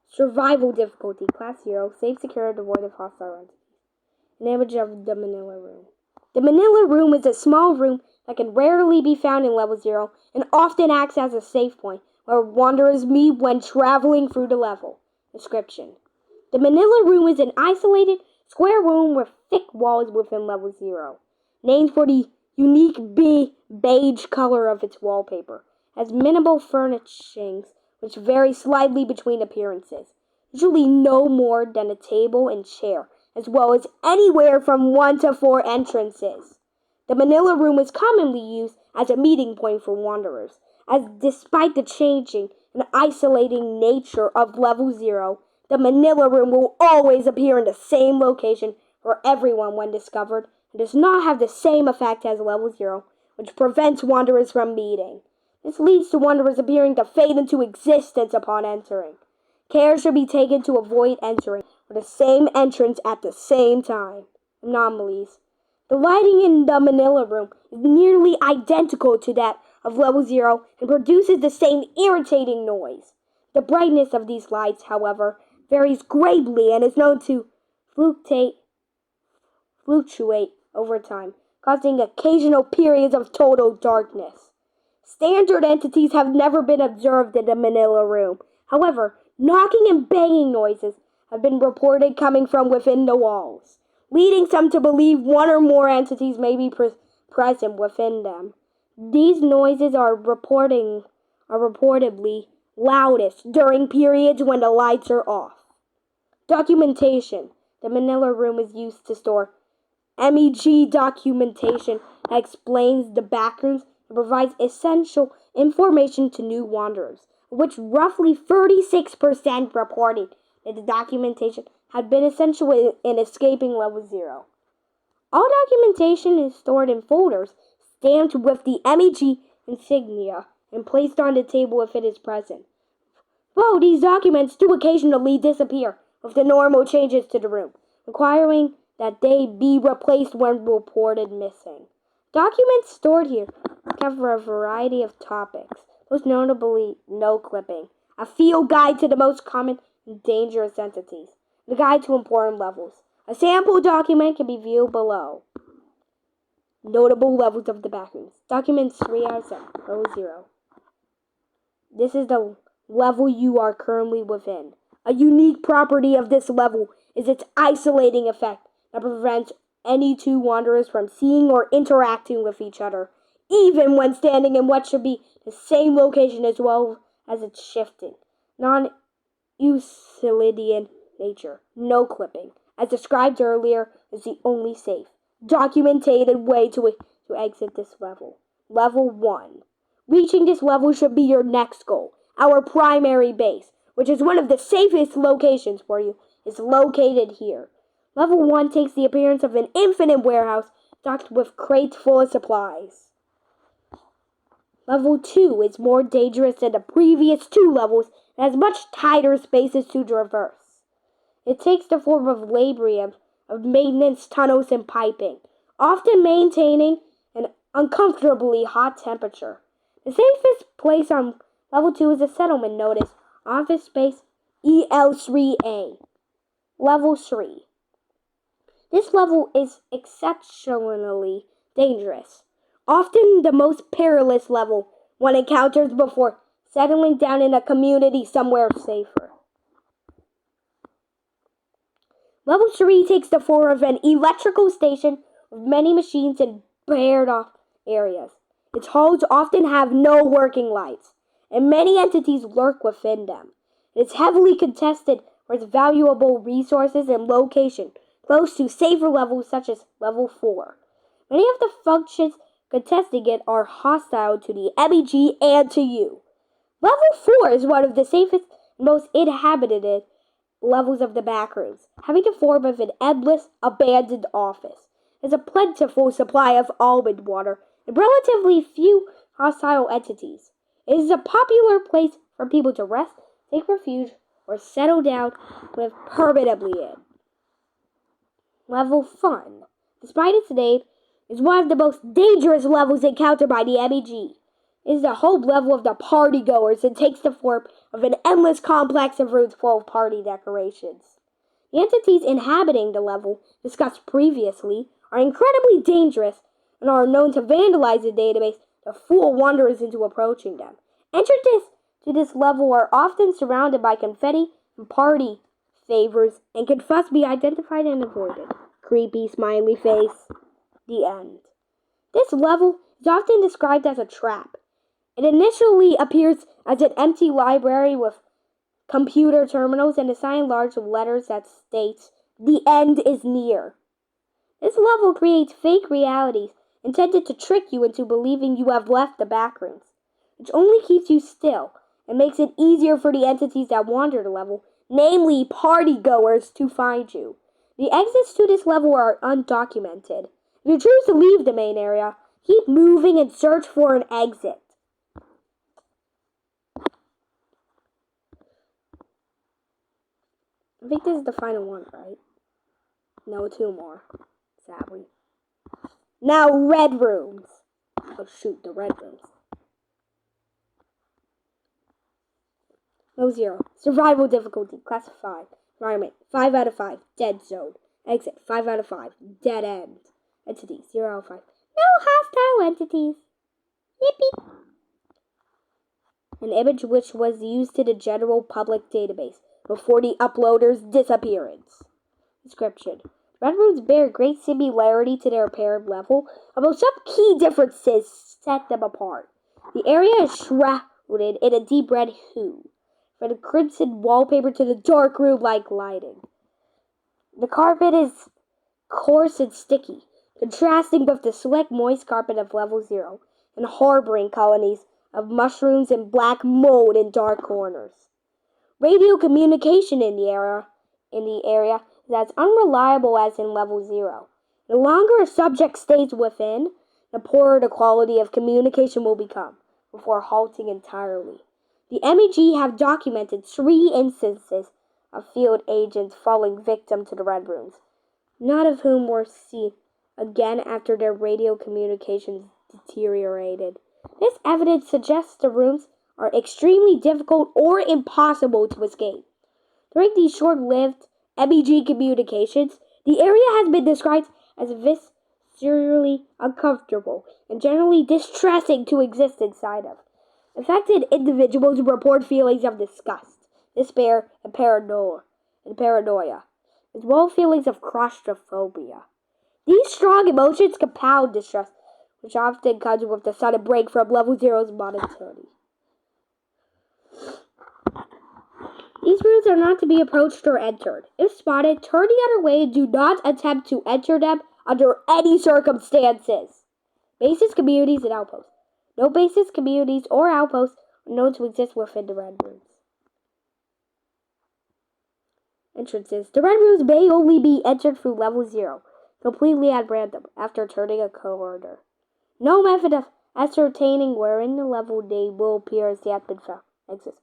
Survival difficulty, class 0, safe, secure, devoid of hostile entities. An image of the Manila Room. The Manila Room is a small room that can rarely be found in level 0 and often acts as a safe point where wanderers meet when traveling through the level. Description. The Manila Room is an isolated, Square room with thick walls within level 0. Named for the unique beige color of its wallpaper. Has minimal furnishings which vary slightly between appearances. Usually no more than a table and chair, as well as anywhere from 1 to 4 entrances. The Manila room is commonly used as a meeting point for wanderers, as despite the changing and isolating nature of level 0, the Manila room will always appear in the same location for everyone when discovered, and does not have the same effect as level 0, which prevents wanderers from meeting. This leads to wanderers appearing to fade into existence upon entering. Care should be taken to avoid entering with the same entrance at the same time. Anomalies. The lighting in the Manila room is nearly identical to that of level 0 and produces the same irritating noise. The brightness of these lights, however, varies greatly and is known to fluctuate over time, causing occasional periods of total darkness. Standard entities have never been observed in the Manila room. However, knocking and banging noises have been reported coming from within the walls, leading some to believe one or more entities may be present within them. These noises are reportedly loudest during periods when the lights are off. Documentation. The Manila room is used to store MEG documentation that explains the backrooms and provides essential information to new wanderers, of which roughly 36% reported that the documentation had been essential in escaping level 0. All documentation is stored in folders stamped with the MEG insignia and placed on the table if it is present. Though these documents do occasionally disappear with the normal changes to the room, requiring that they be replaced when reported missing. Documents stored here cover a variety of topics, most notably no clipping, a field guide to the most common and dangerous entities, the guide to important levels. A sample document can be viewed below. Notable levels of the backrooms. Documents 3 out of 7, level 0. This is the level you are currently within. A unique property of this level is its isolating effect that prevents any two wanderers from seeing or interacting with each other, even when standing in what should be the same location as well as its shifting. Non-Euclidean nature. No clipping. As described earlier, is the only safe, documented way to exit this level. Level 1. Reaching this level should be your next goal. Our primary base, which is one of the safest locations for you, is located here. Level 1 takes the appearance of an infinite warehouse stocked with crates full of supplies. Level 2 is more dangerous than the previous 2 levels and has much tighter spaces to traverse. It takes the form of labyrinth of maintenance tunnels and piping, often maintaining an uncomfortably hot temperature. The safest place on level 2 is a settlement notice, office space EL3A. Level 3. This level is exceptionally dangerous, often the most perilous level one encounters before settling down in a community somewhere safer. Level 3 takes the form of an electrical station with many machines and paired off areas. Its halls often have no working lights, and many entities lurk within them. It is heavily contested for its valuable resources and location, close to safer levels such as level 4. Many of the functions contesting it are hostile to the MEG and to you. Level 4 is one of the safest and most inhabited levels of the backrooms, having the form of an endless, abandoned office. There's a plentiful supply of almond water and relatively few hostile entities. It is a popular place for people to rest, take refuge, or settle down live permanently in. Level Fun, despite its name, is one of the most dangerous levels encountered by the MEG. It is the home level of the partygoers and takes the form of an endless complex of rooms full of party decorations. The entities inhabiting the level, discussed previously, are incredibly dangerous and are known to vandalize the database to fool wanderers into approaching them. Entrances to this level are often surrounded by confetti and party favors, and can thus be identified and avoided. Creepy smiley face. The end. This level is often described as a trap. It initially appears as an empty library with computer terminals and a sign in large letters that states, "The end is near." This level creates fake realities intended to trick you into believing you have left the backrooms, which only keeps you still and makes it easier for the entities that wander the level, namely partygoers, to find you. The exits to this level are undocumented. If you choose to leave the main area, keep moving and search for an exit. I think this is the final one, right? No, 2 more, sadly. Now, red rooms. Oh shoot, the red rooms. Low 0. Survival difficulty, class 5. Environment, 5 out of 5. Dead zone. Exit, 5 out of 5. Dead end. Entity, 0 out of 5. No hostile entities. Yippee. An image which was used to the general public database before the uploader's disappearance. Description. Red rooms bear great similarity to their parent level, although some key differences set them apart. The area is shrouded in a deep red hue, from the crimson wallpaper to the dark room-like lighting. The carpet is coarse and sticky, contrasting with the slick, moist carpet of level 0, and harboring colonies of mushrooms and black mold in dark corners. Radio communication in the area is as unreliable as in level 0. The longer a subject stays within, the poorer the quality of communication will become, before halting entirely. The MEG have documented 3 instances of field agents falling victim to the red rooms, none of whom were seen again after their radio communications deteriorated. This evidence suggests the rooms are extremely difficult or impossible to escape. During these short-lived MEG communications, the area has been described as viscerally uncomfortable and generally distressing to exist inside of. Affected individuals report feelings of disgust, despair, and paranoia, as well as feelings of claustrophobia. These strong emotions compound distress, which often comes with the sudden break from level 0's monotonity. These rooms are not to be approached or entered. If spotted, turn the other way and do not attempt to enter them under any circumstances. Bases, communities, and outposts. No bases, communities, or outposts are known to exist within the red rooms. Entrances. The red rooms may only be entered through level 0, completely at random, after turning a corner. No method of ascertaining where in the level they will appear as yet been found. Exit.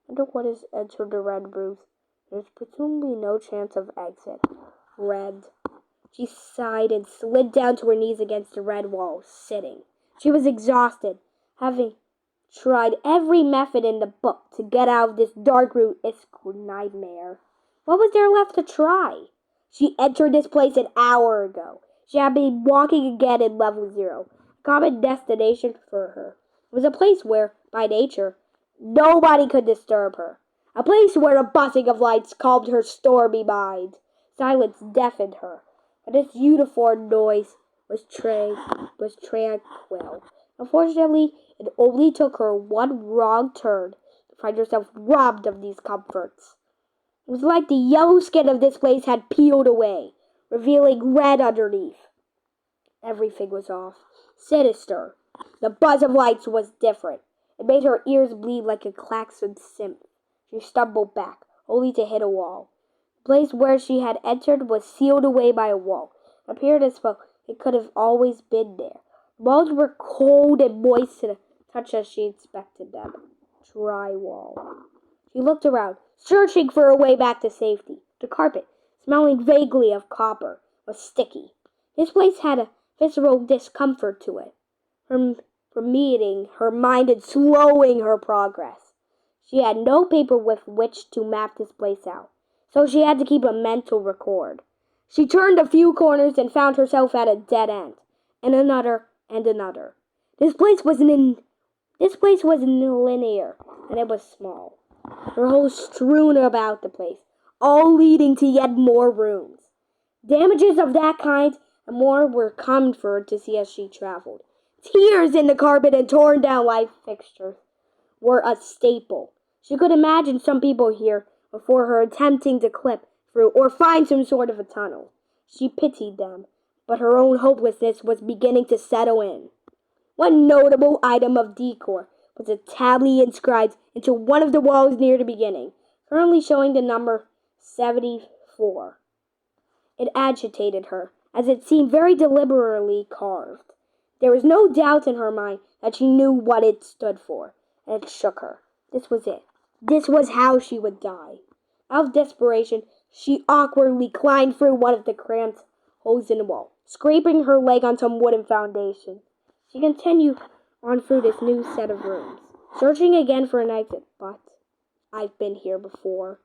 Under what is entered the red rooms, there is presumably no chance of exit. Red. She sighed and slid down to her knees against the red wall, sitting. She was exhausted, having tried every method in the book to get out of this dark room-esque nightmare. What was there left to try? She entered this place an hour ago. She had been walking again in level 0, a common destination for her. It was a place where, by nature, nobody could disturb her. A place where the buzzing of lights calmed her stormy mind. Silence deafened her, but this uniform noise was tranquil. Unfortunately, it only took her one wrong turn to find herself robbed of these comforts. It was like the yellow skin of this place had peeled away, revealing red underneath. Everything was off. Sinister. The buzz of lights was different. It made her ears bleed like a klaxon synth. She stumbled back, only to hit a wall. The place where she had entered was sealed away by a wall. It appeared as though it could have always been there. The walls were cold and moist to the touch as she inspected them. Dry wall. She looked around, searching for a way back to safety. The carpet, smelling vaguely of copper, was sticky. This place had a visceral discomfort to it, permeating her mind and slowing her progress. She had no paper with which to map this place out, so she had to keep a mental record. She turned a few corners and found herself at a dead end, and another, and another. This place was linear, and it was small. There were holes strewn about the place, all leading to yet more rooms. Damages of that kind and more were common for her to see as she traveled. Tears in the carpet and torn down light fixtures were a staple. She could imagine some people here before her attempting to clip through or find some sort of a tunnel. She pitied them, but her own hopelessness was beginning to settle in. One notable item of decor was a tablet inscribed into one of the walls near the beginning, currently showing the number 74. It agitated her, as it seemed very deliberately carved. There was no doubt in her mind that she knew what it stood for, and it shook her. This was it. This was how she would die. Out of desperation, she awkwardly climbed through one of the cramped holes in the wall, scraping her leg on some wooden foundation. She continued on through this new set of rooms, searching again for an exit, but I've been here before.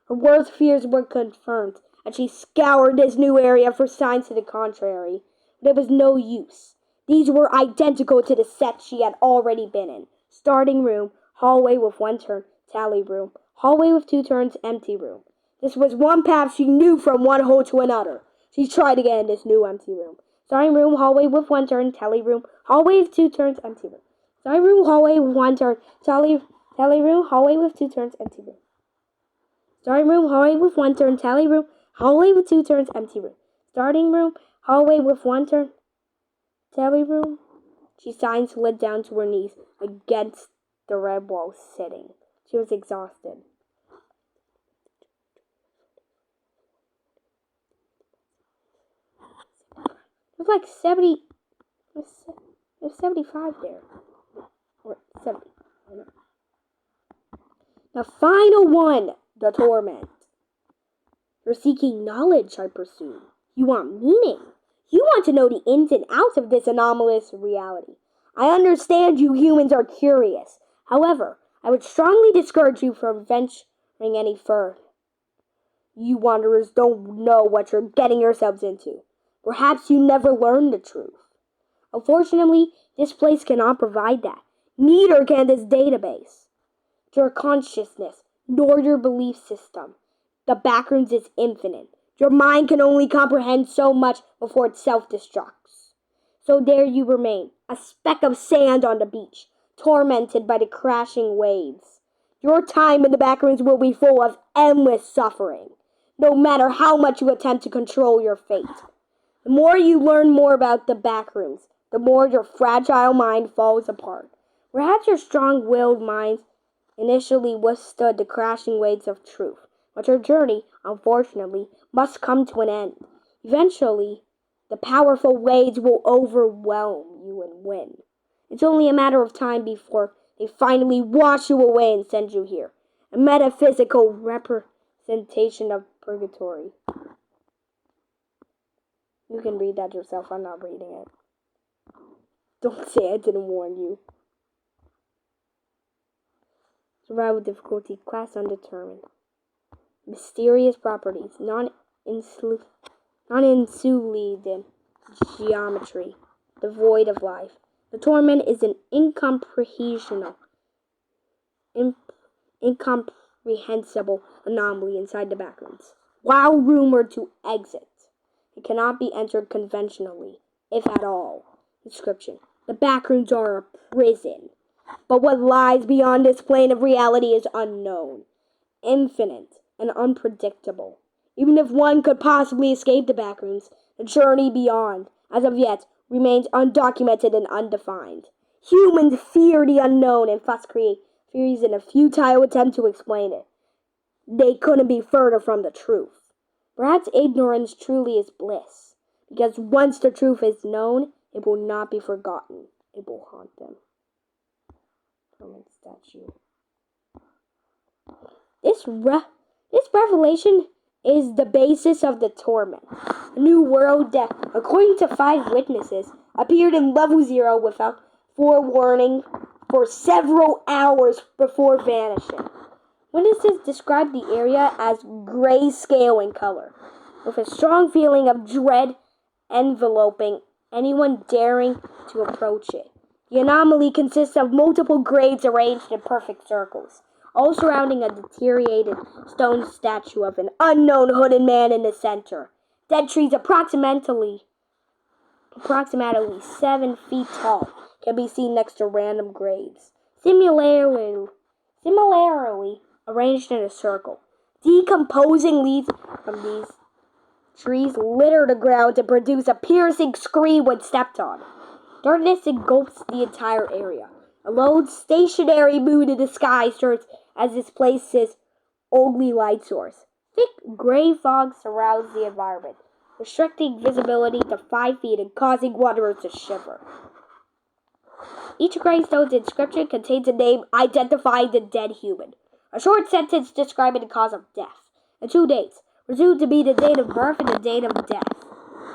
Her worst fears were confirmed, and she scoured this new area for signs to the contrary, but it was no use. These were identical to the set she had already been in. Starting room, hallway with one turn, tally room, hallway with 2 turns, empty room. This was one path she knew from one hole to another. She tried again in this new empty room. Starting room, hallway with 1 turn, tally room, hallway with 2 turns, empty room. Starting room, hallway with 1 turn, tally room, hallway with 2 turns, empty room. Starting room, hallway with 1 turn, tally room, hallway with 2 turns, empty room. Starting room, hallway with 1 turn, tally room. She sighed and slid down to her knees against the red wall, sitting. She was exhausted. It was like 70. There's 75 there. Or 70. I don't know. The final one, the torment. You're seeking knowledge, I presume. You want meaning. You want to know the ins and outs of this anomalous reality. I understand you humans are curious. However, I would strongly discourage you from venturing any further. You wanderers don't know what you're getting yourselves into. Perhaps you never learned the truth. Unfortunately, this place cannot provide that. Neither can this database. Your consciousness, nor your belief system. The backrooms is infinite. Your mind can only comprehend so much before it self-destructs. So there you remain, a speck of sand on the beach, tormented by the crashing waves. Your time in the backrooms will be full of endless suffering, no matter how much you attempt to control your fate. The more you learn more about the backrooms, the more your fragile mind falls apart. Perhaps your strong-willed mind initially withstood the crashing waves of truth, but your journey, unfortunately, must come to an end. Eventually, the powerful waves will overwhelm you and win. It's only a matter of time before they finally wash you away and send you here. A metaphysical representation of purgatory. You can read that yourself. I'm not reading it. Don't say I didn't warn you. Survival difficulty, class undetermined. Mysterious properties, non-insulated geometry, devoid of life. The torment is an incomprehensible anomaly inside the backrooms. While rumored to exit, it cannot be entered conventionally, if at all. Description: the backrooms are a prison, but what lies beyond this plane of reality is unknown, infinite, and unpredictable. Even if one could possibly escape the backrooms, the journey beyond, as of yet, remains undocumented and undefined. Humans fear the unknown and thus create theories in a futile attempt to explain it. They couldn't be further from the truth. Perhaps ignorance truly is bliss, because once the truth is known, it will not be forgotten. It will haunt them. Permanent statue. This revelation is the basis of the torment. A new world that, according to 5 witnesses, appeared in level 0 without forewarning for several hours before vanishing. Witnesses described the area as grayscale in color, with a strong feeling of dread enveloping anyone daring to approach it. The anomaly consists of multiple grades arranged in perfect circles, all surrounding a deteriorated stone statue of an unknown hooded man in the center. Dead trees approximately 7 feet tall can be seen next to random graves, similarly arranged in a circle. Decomposing leaves from these trees litter the ground to produce a piercing scream when stepped on. Darkness engulfs the entire area. A lone stationary moon in the sky serves as this place's only light source. Thick gray fog surrounds the environment, restricting visibility to 5 feet and causing wanderers to shiver. Each gravestone's inscription contains a name identifying the dead human, a short sentence describing the cause of death, and 2 dates, presumed to be the date of birth and the date of death.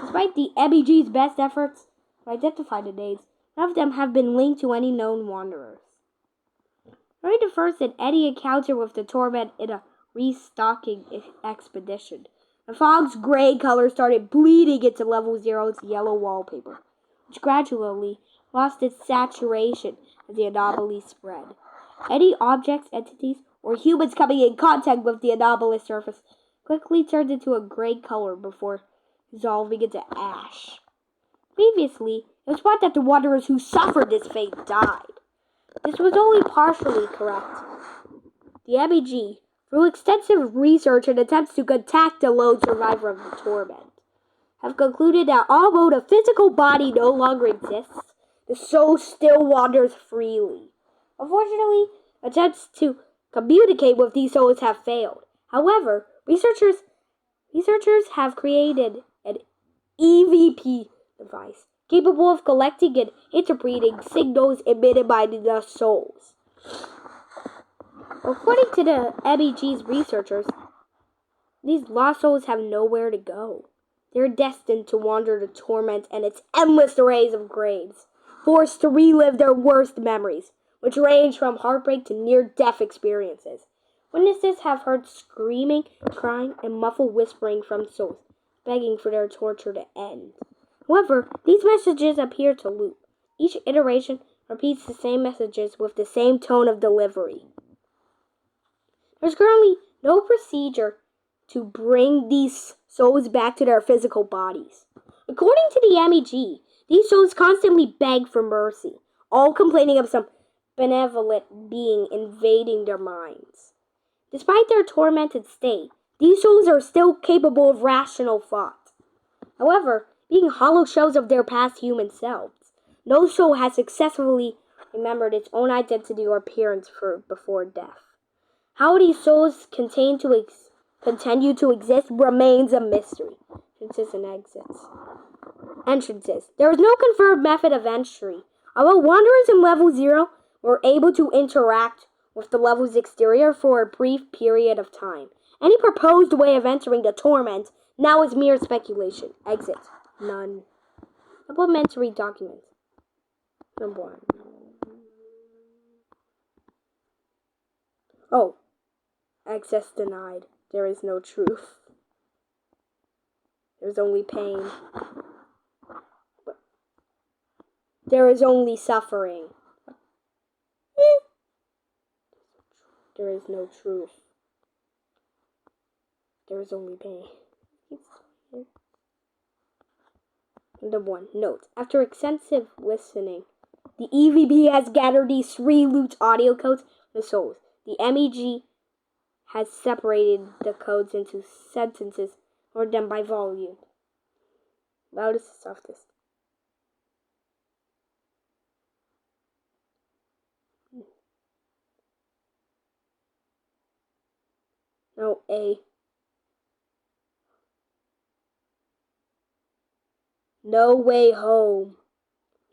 Despite the MEG's best efforts to identify the names, none of them have been linked to any known wanderers. During the first and any encounter with the torment in a restocking expedition, the fog's gray color started bleeding into Level 0's yellow wallpaper, which gradually lost its saturation as the anomaly spread. Any objects, entities, or humans coming in contact with the anomalous surface quickly turned into a gray color before dissolving into ash. Previously, it was thought that the wanderers who suffered this fate died. This was only partially correct. The MEG, through extensive research and attempts to contact the lone survivor of the torment, have concluded that although the physical body no longer exists, the soul still wanders freely. Unfortunately, attempts to communicate with these souls have failed. However, researchers have created an EVP device capable of collecting and interpreting signals emitted by the souls. According to the MEG's researchers, these lost souls have nowhere to go. They're destined to wander the torment and its endless arrays of graves, forced to relive their worst memories, which range from heartbreak to near-death experiences. Witnesses have heard screaming, crying, and muffled whispering from souls, begging for their torture to end. However, these messages appear to loop. Each iteration repeats the same messages with the same tone of delivery. There's currently no procedure to bring these souls back to their physical bodies. According to the MEG, these souls constantly beg for mercy, all complaining of some benevolent being invading their minds. Despite their tormented state, these souls are still capable of rational thought. However, being hollow shells of their past human selves, no soul has successfully remembered its own identity or appearance before death. How these souls continue to exist remains a mystery. Entrances and exits. Entrances. There is no confirmed method of entry. Although wanderers in Level 0 were able to interact with the level's exterior for a brief period of time, any proposed way of entering the torment now is mere speculation. Exit. None. Supplementary documents. Number 1. Oh. Access denied. There is no truth. There's only pain. There is only suffering. There is no truth. There is only pain. Number 1. Note. After extensive listening, the EVP has gathered these 3 looped audio codes from the souls. The MEG has separated the codes into sentences or them by volume. Loudest to softest. No, A. No way home.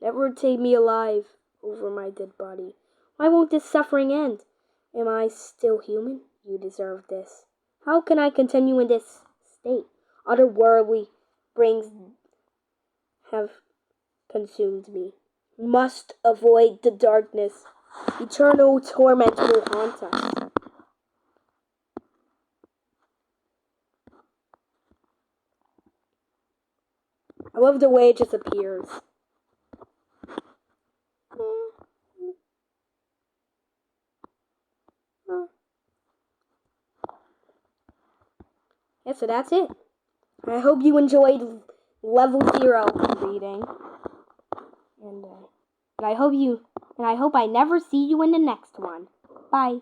Never take me alive over my dead body. Why won't this suffering end? Am I still human? You deserve this. How can I continue in this state? Otherworldly brings have consumed me. Must avoid the darkness. Eternal torment will haunt us. I love the way it just appears. Yeah, so that's it. I hope you enjoyed level 0 reading. And I hope I never see you in the next one. Bye.